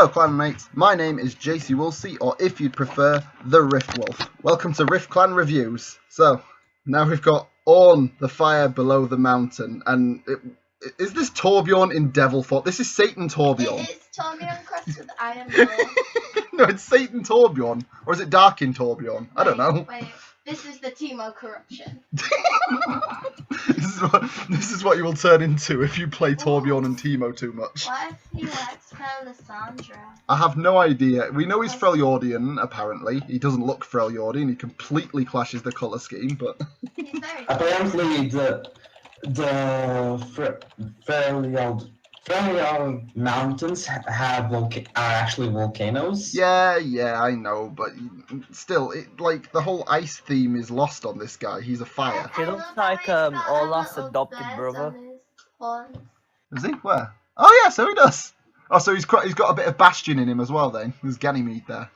Hello clanmates, my name is JC Woolsey, or if you'd prefer, the Rifft Wolf. Welcome to Riftt Clan Reviews. So, now we've got Ornn, the fire below the mountain, and is this Torbjorn in devil form? This is Satan Torbjorn. It is Torbjorn crossed with Iron Man. No, it's Satan Torbjorn, or is it Darkin Torbjorn? I don't know. Wait, this is the Teemo corruption. This is what you will turn into if you play Torbjorn and Teemo too much. What if he likes Melisandre? I have no idea. We know he's Freljordian, apparently. He doesn't look Freljordian. He completely clashes the colour scheme, but... He's very Apparently, the Freljord mountains are actually volcanoes. Yeah, I know, but still, like, the whole ice theme is lost on this guy. He's a fire. He looks like Olaf's adopted brother. Is he? Where? Oh yeah, so he does. Oh, so he's got a bit of Bastion in him as well then. There's Ganymede there.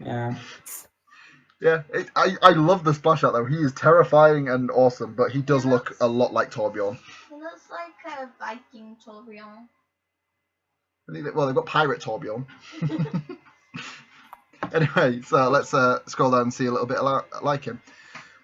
Yeah. Yeah, I love the splash out though. He is terrifying and awesome, but he does look a lot like Torbjorn. He looks like a Viking Torbjorn. Well, they've got Pirate Torbjorn. Anyway, so let's scroll down and see a little bit like him.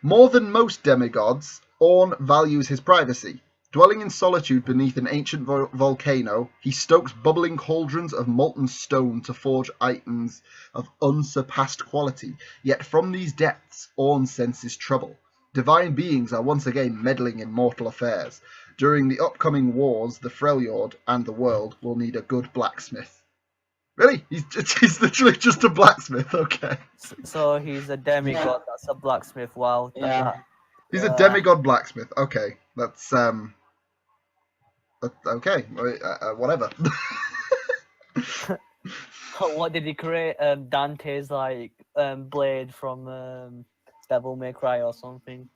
More than most demigods, Ornn values his privacy. Dwelling in solitude beneath an ancient volcano, he stokes bubbling cauldrons of molten stone to forge items of unsurpassed quality. Yet from these depths, Ornn senses trouble. Divine beings are once again meddling in mortal affairs. During the upcoming wars, the Freljord and the world will need a good blacksmith. Really? He's literally just a blacksmith, okay. So he's a demigod that's a blacksmith, wow. Yeah. He's a demigod blacksmith, okay. That's, okay, whatever. What did he create? Dante's like blade from Devil May Cry or something.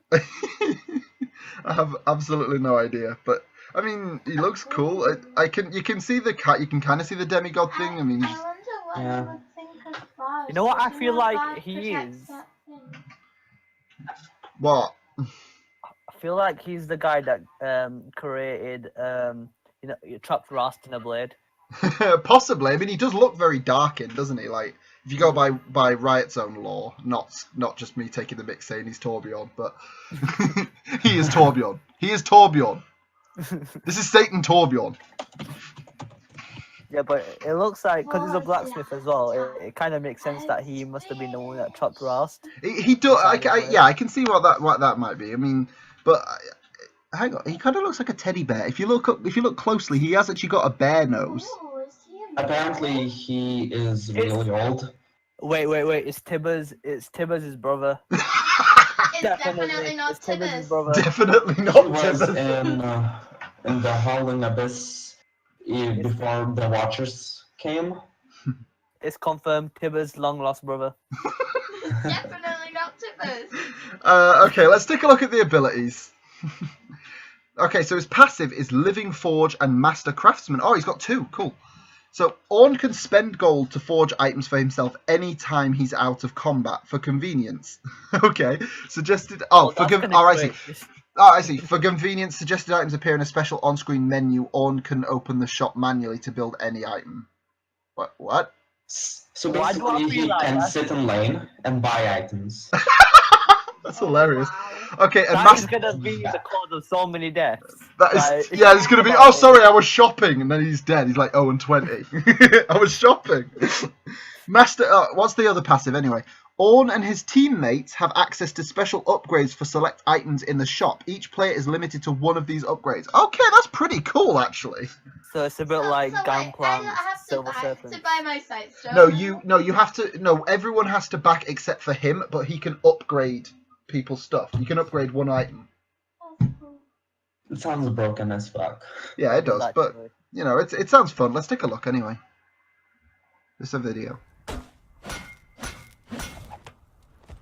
I have absolutely no idea, but I mean, he looks cool. You can see the cat. You can kind of see the demigod thing. I mean, I wonder what he would think of Frost. You know what I Do feel know like Frost he protects is? that thing? what? I feel like he's the guy that created trapped Rust in a blade. Possibly. I mean, he does look very darkened, doesn't he? Like, if you go by Riot's own lore, not just me taking the mix saying he's Torbjorn, but he is Torbjorn. He is Torbjorn. This is Satan Torbjorn. Yeah, but it looks like, because he's a blacksmith as well, it kind of makes sense that he must have been the one that chopped Rust. He does. I can see what that might be. I mean, but hang on, he kind of looks like a teddy bear. If you look closely, he has actually got a bear nose. Ooh, is he a Apparently, he is really old. Wait, it's Tibbers' brother. It's definitely not it's Tibbers' Tibbers. brother. Definitely He not was Tibbers. in the Howling Abyss before the Watchers came. It's confirmed, Tibbers' long-lost brother. Definitely not Tibbers. Okay, let's take a look at the abilities. Okay, so his passive is Living Forge and Master Craftsman. Oh, he's got two. Cool. So Ornn can spend gold to forge items for himself anytime he's out of combat for convenience. Okay, suggested. I see. For convenience, suggested items appear in a special on-screen menu. Ornn can open the shop manually to build any item. What? So Why do I basically, feel he like can that? sit in lane and buy items. That's hilarious. Wow. Okay, and That is gonna be the cause of so many deaths. That is, Like, yeah, it's gonna be. Oh, sorry, I was shopping, and then he's dead. He's like 0-20. I was shopping. Master, what's the other passive anyway? Ornn and his teammates have access to special upgrades for select items in the shop. Each player is limited to one of these upgrades. Okay, that's pretty cool, actually. So it's a bit like Gangplank, I have Silver to Serpent. buy my site stone. You have to. No, everyone has to back except for him, but he can upgrade people's stuff. You can upgrade one item. It sounds broken as fuck. Yeah, it does, but Actually. you know, it sounds fun. Let's take a look anyway. It's a video.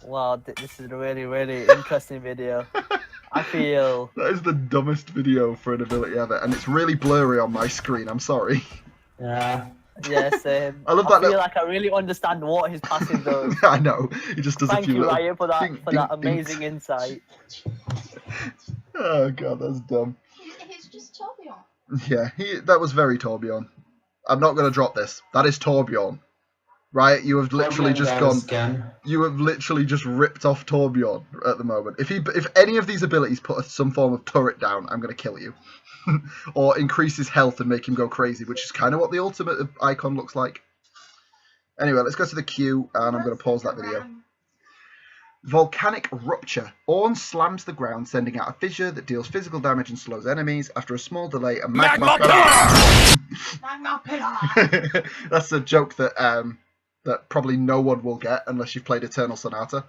Wow, this is a really, really interesting video. I feel... That is the dumbest video for an ability ever, and it's really blurry on my screen. I'm sorry. Yeah. Yeah, same. I love I that feel like I really understand what his passive does. I know. He just does Thank a few you, little... Ryan, for that ding, for ding, that ding. amazing insight. Oh god, that's dumb. He's just Torbjorn. Yeah, that was very Torbjorn. I'm not going to drop this. That is Torbjorn. Right? You have literally just gone... You have literally just ripped off Torbjorn at the moment. If any of these abilities put some form of turret down, I'm going to kill you. Or increase his health and make him go crazy, which is kind of what the ultimate icon looks like. Anyway, let's go to the queue, and I'm going to pause that video. Volcanic Rupture. Ornn slams the ground, sending out a fissure that deals physical damage and slows enemies. After a small delay, a magma pillar! Magma pillar! That's a joke that that probably no one will get unless you've played Eternal Sonata.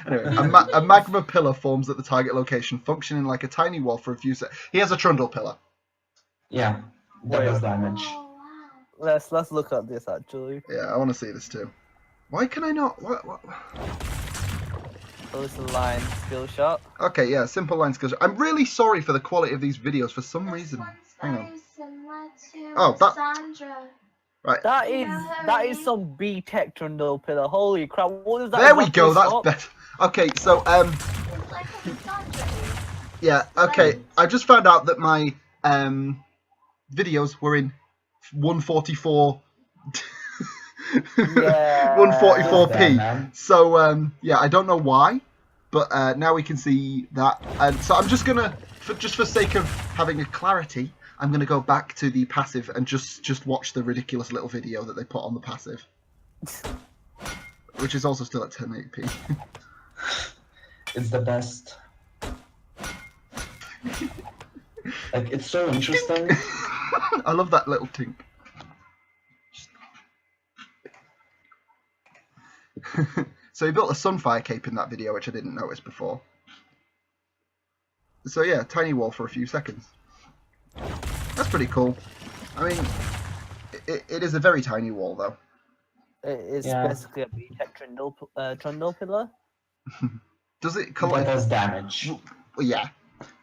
Anyway, a magma pillar forms at the target location, functioning like a tiny wall for a few seconds. He has a Trundle pillar. Yeah, that does damage. Oh, wow. Let's look at this actually. Yeah, I want to see this too. Why can I not? What? So it's a line skill shot. Okay, yeah, simple line skills. I'm really sorry for the quality of these videos for some reason. Hang on. Oh, that. Sandra. Right. That is some B Tech Trundle pillar. Holy crap! What is that? There we go. That's stop? better. Okay, so It's like a Sandra. yeah. Okay, I just found out that my videos were in 144. Yeah. 144p. So yeah, I don't know why, but now we can see that. And so I'm just gonna, just for sake of having a clarity, I'm gonna go back to the passive and just watch the ridiculous little video that they put on the passive, which is also still at 1080p. It's the best. Like, it's so interesting. I love that little tink. So he built a Sunfire cape in that video, which I didn't notice before. So yeah, tiny wall for a few seconds. That's pretty cool. I mean, it is a very tiny wall, though. It's Yeah. basically a B Tech Trundle pillar. Does it That collect? does damage. Yeah.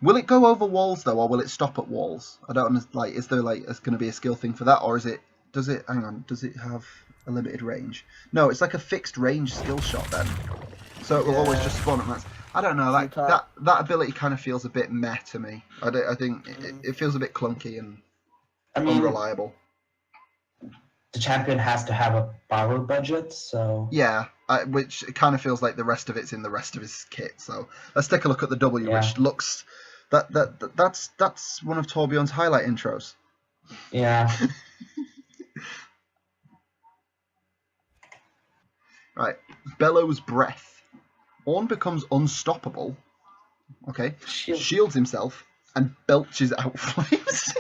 Will it go over walls though, or will it stop at walls? I don't understand. Like, is there like going to be a skill thing for that, or is it? Does it? Hang on. Does it have a limited range? No, it's like a fixed range skill shot then. So it will always just spawn at max. I don't know. Like that ability kind of feels a bit meh to me. I think it feels a bit clunky and I mean, unreliable. the champion has to have a power budget, so... Yeah, which kind of feels like the rest of it's in the rest of his kit. So let's take a look at the W, which looks that's one of Torbjorn's highlight intros. Yeah. Right, Bellows Breath. Ornn becomes unstoppable. Okay, shields himself and belches out flames.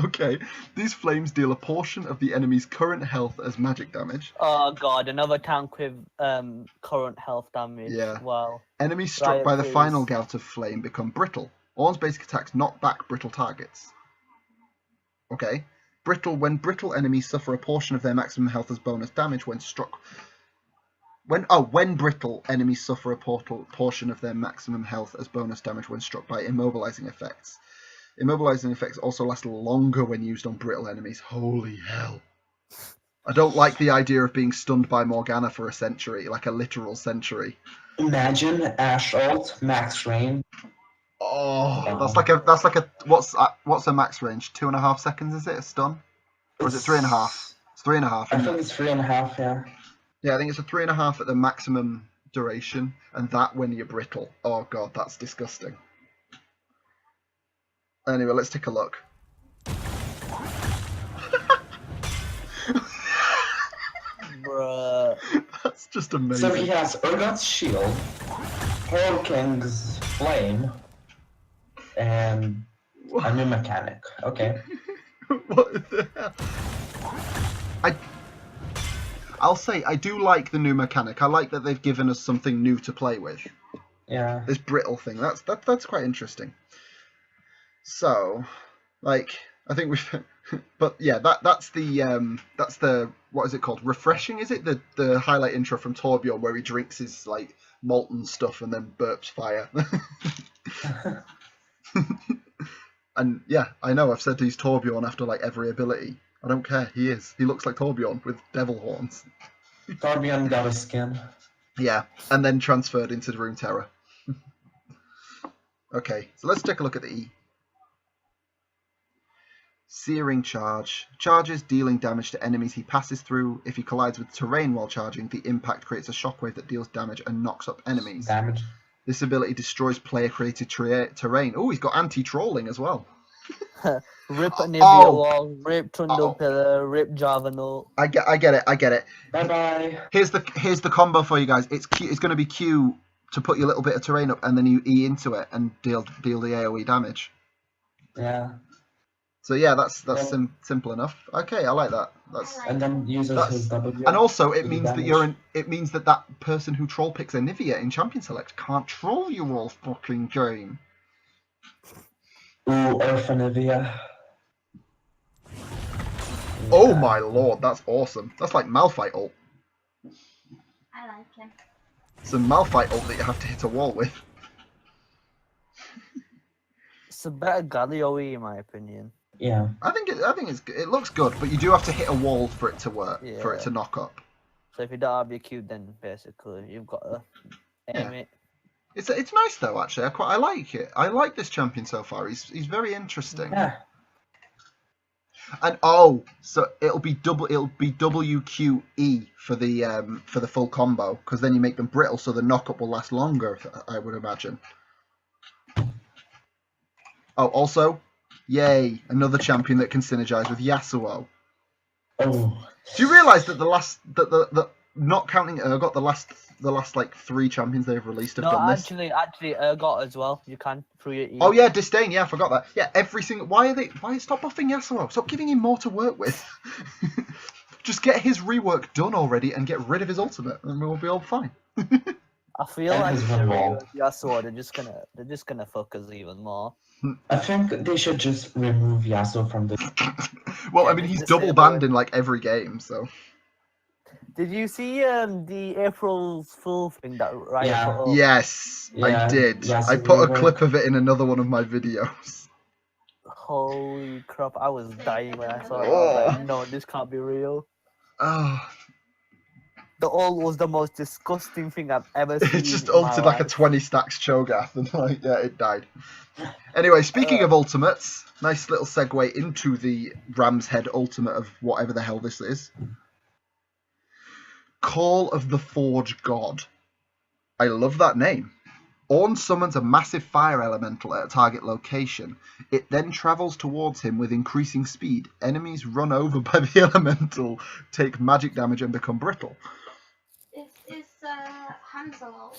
Okay, these flames deal a portion of the enemy's current health as magic damage. Oh god, another tank with current health damage. Yeah. Wow. Enemies struck by the final gout of flame become brittle. Ornn's basic attacks knock back brittle targets. Okay. When brittle enemies suffer a portion of their maximum health as bonus damage when struck. When brittle enemies suffer a portion of their maximum health as bonus damage when struck by immobilizing effects. Immobilizing effects also last longer when used on brittle enemies. Holy hell. I don't like the idea of being stunned by Morgana for a century, like a literal century. Imagine Ash ult, max range. Oh, that's like a what's a max range? 2.5 seconds, is it? A stun? Or is it 3.5? It's 3.5. I think it's 3.5, yeah. Yeah, I think it's a 3.5 at the maximum duration, and that when you're brittle. Oh god, that's disgusting. Anyway, let's take a look. Bruh. That's just amazing. So he has Urgot's shield, King's flame, and a new mechanic. Okay. What the hell? I'll say I do like the new mechanic. I like that they've given us something new to play with. Yeah. This brittle thing. That's quite interesting. So, like, I think we've, but yeah, that's the what is it called? Refreshing, is it? The highlight intro from Torbjorn where he drinks his like molten stuff and then burps fire. And yeah, I know I've said he's Torbjorn after like every ability. I don't care. He is. He looks like Torbjorn with devil horns. Torbjorn got a skin. Yeah, and then transferred into the Rune Terror. Okay, so let's take a look at the E. Searing charge. Charges, dealing damage to enemies he passes through. If he collides with terrain while charging, the impact creates a shockwave that deals damage and knocks up enemies. Damage. This ability destroys player-created terrain. Oh, he's got anti-trolling as well. Rip Nivea Oh. Wall, Rip Trundle Pillar, Rip Java I get it. Bye bye. Here's the combo for you guys. It's going to be Q to put your little bit of terrain up, and then you E into it and deal the AOE damage. Yeah. So yeah, that's simple enough. Okay, I like that. And then uses his W. And also, it to means damage. it means that person who troll picks a Nivea in Champion Select can't troll you all fucking game. Ooh, Orphanivia. Oh my lord, that's awesome. That's like Malphite ult. I like him. It's a Malphite ult that you have to hit a wall with. It's a better Galio in my opinion. Yeah. I think it looks good, but you do have to hit a wall for it to work, for it to knock up. So if you don't have your Q, then basically you've got to aim it. It's nice though, actually. I like it. I like this champion so far. He's very interesting. Yeah. And so it'll be WQE for the full combo, because then you make them brittle, so the knockup will last longer, I would imagine. Oh, also, yay, another champion that can synergize with Yasuo. Oh. Do you realise that the not counting Urgot, the last like 3 champions they've released have done this? Actually, Urgot as well. You can through your E. Oh yeah, Disdain. Yeah, I forgot that. Yeah, every single. Why stop buffing Yasuo? Stop giving him more to work with. Just get his rework done already and get rid of his ultimate, and we'll be all fine. I feel like his if they wall. rework Yasuo, they're just gonna fuck us even more. I think they should just remove Yasuo from the. Well, Yeah, I mean, he's disable double banned him. in like every game, so. Did you see the April's Fool thing that Riot Yeah. put up? Yes, I Yeah, did. Yasuo I put a rework. clip of it in another one of my videos. Holy crap! I was dying when I saw it. I Oh. was like, no, this can't be real. Oh, The ult was the most disgusting thing I've ever seen. it just in my ulted like a life. 20 stacks Cho'Gath, and like, yeah, it died. Anyway, speaking of ultimates, nice little segue into the Ram's Head ultimate of whatever the hell this is. Call of the Forge God. I love that name. Ornn summons a massive fire elemental at a target location. It then travels towards him with increasing speed. Enemies run over by the elemental, take magic damage, and become brittle. It's Hansel.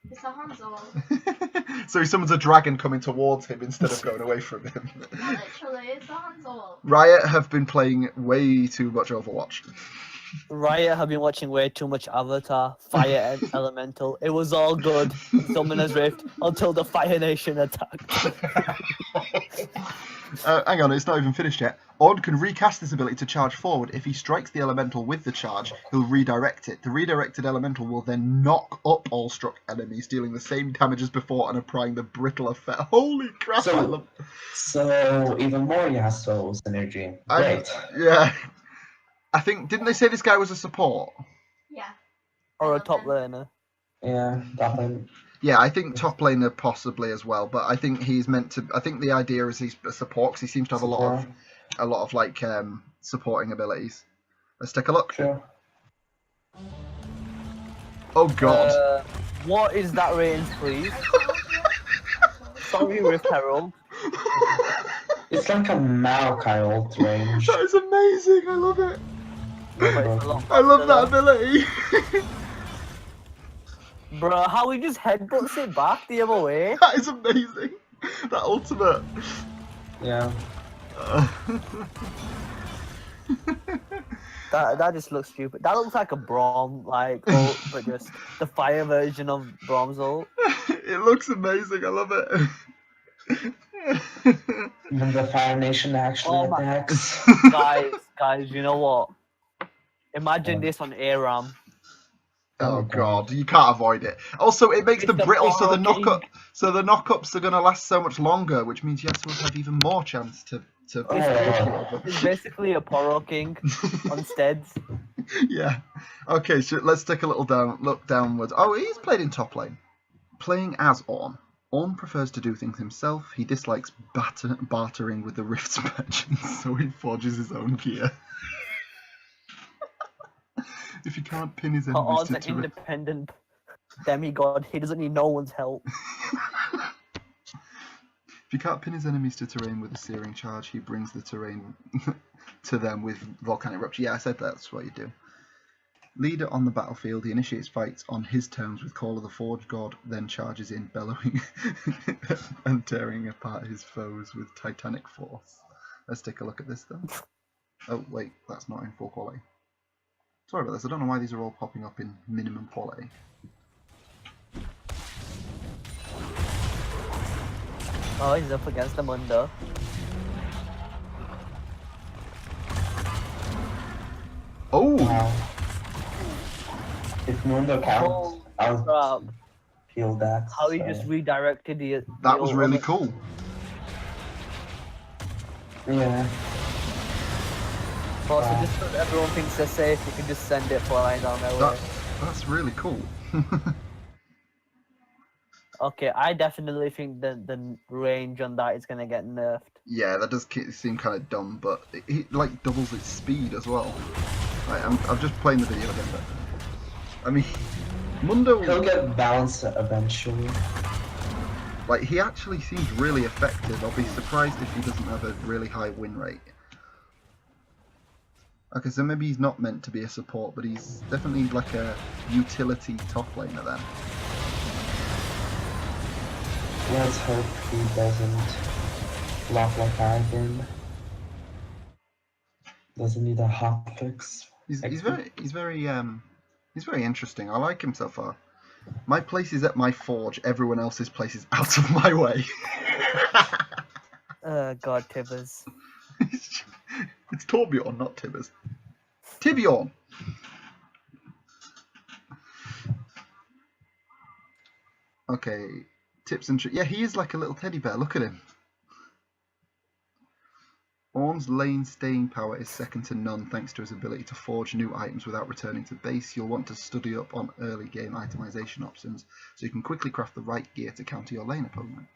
It's a Hansel. So he summons a dragon coming towards him instead of going away from him. Literally, it's a Hansel. Riot have been playing way too much Overwatch. Riot have been watching way too much Avatar, Fire and Elemental. It was all good. Summoner's Rift until the Fire Nation attacked. Hang on, it's not even finished yet. Ornn can recast this ability to charge forward. If he strikes the elemental with the charge, he'll redirect it. The redirected elemental will then knock up all struck enemies, dealing the same damage as before and applying the brittle effect. Holy crap! I love... So even more Yasuo synergy. Great. Yeah. I think, didn't they say this guy was a support? Yeah. Or a top laner. Yeah, definitely. Yeah, I think top laner possibly as well, but I think he's meant to. I think the idea is he's a support because he seems to have a lot of like supporting abilities. Let's take a look. Sure. Oh god. What is that range, please? Sorry, Rift Herald. It's like a Maokai ult range. That is amazing. I love it. But it's a lot I love that faster ability. though. Bro, how he just headbutts it back the other way? That is amazing. That ultimate. Yeah. That just looks stupid. That looks like a Braum like ult, but just the fire version of Braum's ult. It looks amazing. I love it. Even the Fire Nation actually Oh my- attacks. Guys, you know what? Imagine this on ARAM. Oh god, you can't avoid it. Also, it makes them Mr. brittle, so the Borrow knockups are gonna last so much longer, which means Yasuo will have even more chance to. It's basically a Poro King on steads. Yeah. Okay, so let's take a little look downwards. Oh, he's played in top lane, playing as Ornn. Ornn prefers to do things himself. He dislikes bartering with the Rift's merchants, so he forges his own gear. If he can't pin his enemies Ornn's to an independent demigod. He doesn't need no one's help. If he can't pin his enemies to terrain with a searing charge, he brings the terrain to them with volcanic rupture. Yeah, I said that's what you do. Leader on the battlefield, he initiates fights on his terms with Call of the Forge God, then charges in, bellowing and tearing apart his foes with titanic force. Let's take a look at this then. Oh wait, that's not in full quality. Sorry about this, I don't know why these are all popping up in minimum quality. Oh, he's up against the Mundo. Oh! Wow. If Mundo counts, I'll Crap. feel that. How he so. just redirected the. That was really cool. Yeah. Also, just so everyone thinks they're safe, you can just send it flying down their way. That's really cool. Okay, I definitely think the range on that is gonna get nerfed. Yeah, that does seem kind of dumb, but it like doubles its speed as well. Right, I'm just playing the video again, but I mean, Mundo. He'll get balanced eventually. Like, he actually seems really effective. I'll be surprised if he doesn't have a really high win rate. Okay, so maybe he's not meant to be a support, but he's definitely like a utility top laner then. Let's hope he doesn't flop like I did. Doesn't need a hot fix. He's very interesting. I like him so far. My place is at my forge. Everyone else's place is out of my way. God, Tibbers. It's Torbjorn, not Tibbers. Tibjorn. Okay, tips and tricks. Yeah, he is like a little teddy bear. Look at him. Ornn's lane staying power is second to none thanks to his ability to forge new items without returning to base. You'll want to study up on early game itemization options so you can quickly craft the right gear to counter your lane opponent.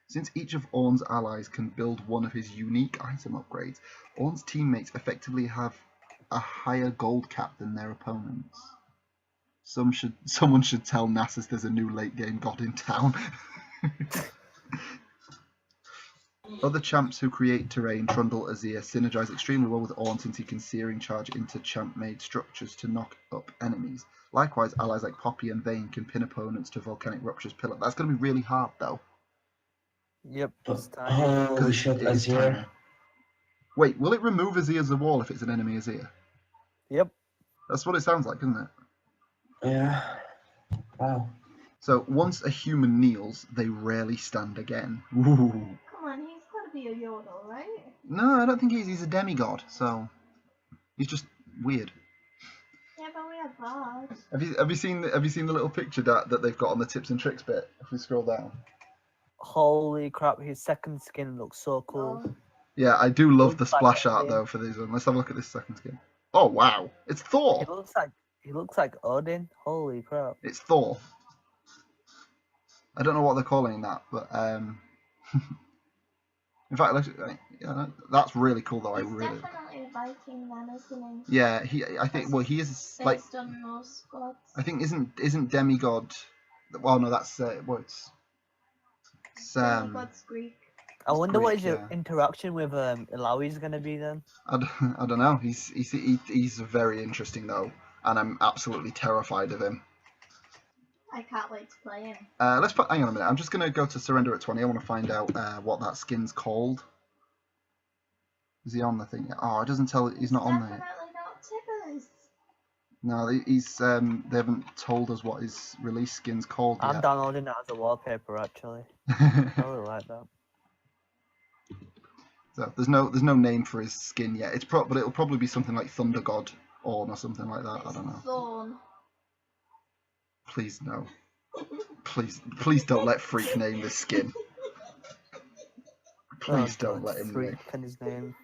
Since each of Ornn's allies can build one of his unique item upgrades, Ornn's teammates effectively have a higher gold cap than their opponents. Someone should tell Nasus there's a new late game god in town. Other champs who create terrain, Trundle, Azir, synergize extremely well with Ornn since he can searing charge into champ-made structures to knock up enemies. Likewise, allies like Poppy and Vayne can pin opponents to Volcanic Rupture's pillar. That's going to be really hard though. Yep, it's time. Holy shit, Azir. Wait, will it remove Azir's wall if it's an enemy Azir? Yep. That's what it sounds like, isn't it? Yeah. Wow. So once a human kneels, they rarely stand again. Ooh. Come on, he's got to be a yodel, right? No, I don't think he's a demigod, so he's just weird. Yeah, but we have gods. Have you seen the little picture that they've got on the tips and tricks bit? If we scroll down. Holy crap, his second skin looks so cool. Oh. Yeah, I do love the Looks like splash a art thing. though for these ones. Let's have a look at this second skin. Oh wow, it's Thor. He looks like Odin. Holy crap. It's Thor. I don't know what they're calling that, but in fact, yeah, that's really cool though. He's I really. definitely a Viking then, isn't he? Yeah, I think. Well, he is like. Based on most gods. I think isn't demigod. Well, no, that's it's God's Greek. I wonder what his Greek, yeah. interaction with Ilawi is gonna be then. I don't know. He's very interesting though, and I'm absolutely terrified of him. I can't wait to play him. Hang on a minute. I'm just gonna go to surrender at 20. I want to find out what that skin's called. Is he on the thing? Oh, it doesn't tell. He's not on there. Definitely not Tibbers. No, he's they haven't told us what his release skin's called I'm yet. downloading that as a wallpaper actually. I really like that. So there's no name for his skin yet. But it'll probably be something like Thunder God Ornn or something like that. I don't know. Thorn. Please no. Please don't let Freak name this skin. Please don't let him Freak name. and his name.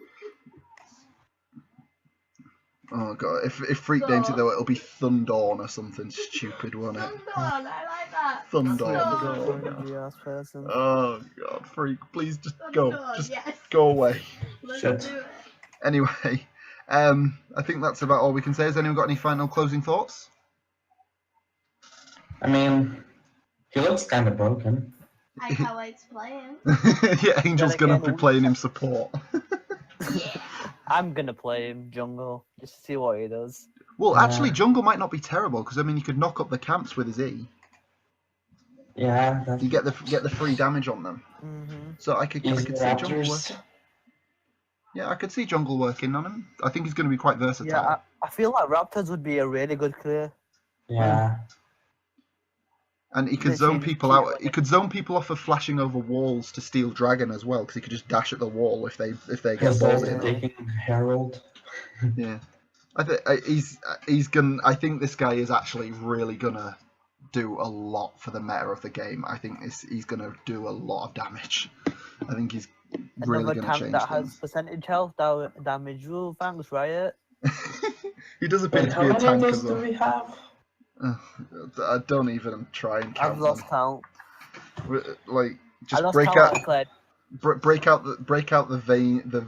Oh god, if Freak names it though, it'll be Thundorn or something stupid, won't it? Thundorn, I like that. Thundorn. Yes, person. Oh god, Freak, please just go. Thundorn, Just yes. go away. Let's Shit. do it. Anyway, I think that's about all we can say. Has anyone got any final closing thoughts? I mean, he looks kind of broken. I can't wait to play him. Yeah, Angel's Then gonna again, be playing him support. I'm gonna play him jungle just to see what he does. Well, Yeah. actually, jungle might not be terrible because I mean, you could knock up the camps with his E. Yeah, that's You get the free damage on them. So I could easy see jungle raptors. working. Yeah, I could see jungle working on him. I think he's going to be quite versatile. Yeah, I feel like Raptors would be a really good clear. Yeah. And he could They zone seem people cute, out. don't He could zone people off of flashing over walls to steal dragon as well, because he could just dash at the wall if they get Because balls they're in. taking Herald. Yeah, he's gonna. I think this guy is actually really gonna do a lot for the meta of the game. I think he's gonna do a lot of damage. I think he's really Another gonna tank change that has things. percentage health damage rule. Thanks, Riot. He does appear Wait, to how be a many tank of as those do well. we have? I don't even try and count I've lost them. count. Like I just lost break count out. at Cled. Break out the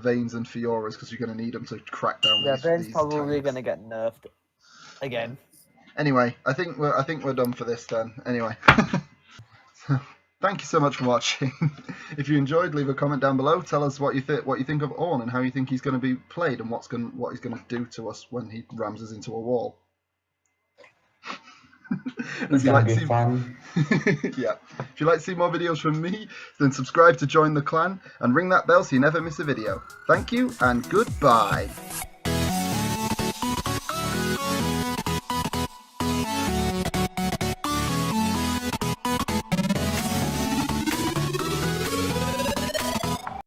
veins and fioras because you're going to need them to crack down. Yeah, these Vane's probably tanks. gonna get nerfed again. Anyway, I think we're done for this then. Anyway, so, thank you so much for watching. If you enjoyed, leave a comment down below. Tell us what you think of Ornn and how you think he's going to be played and what he's going to do to us when he rams us into a wall. It's gonna be fun. Yeah. If you'd like to see more videos from me, then subscribe to join the clan and ring that bell so you never miss a video. Thank you and goodbye.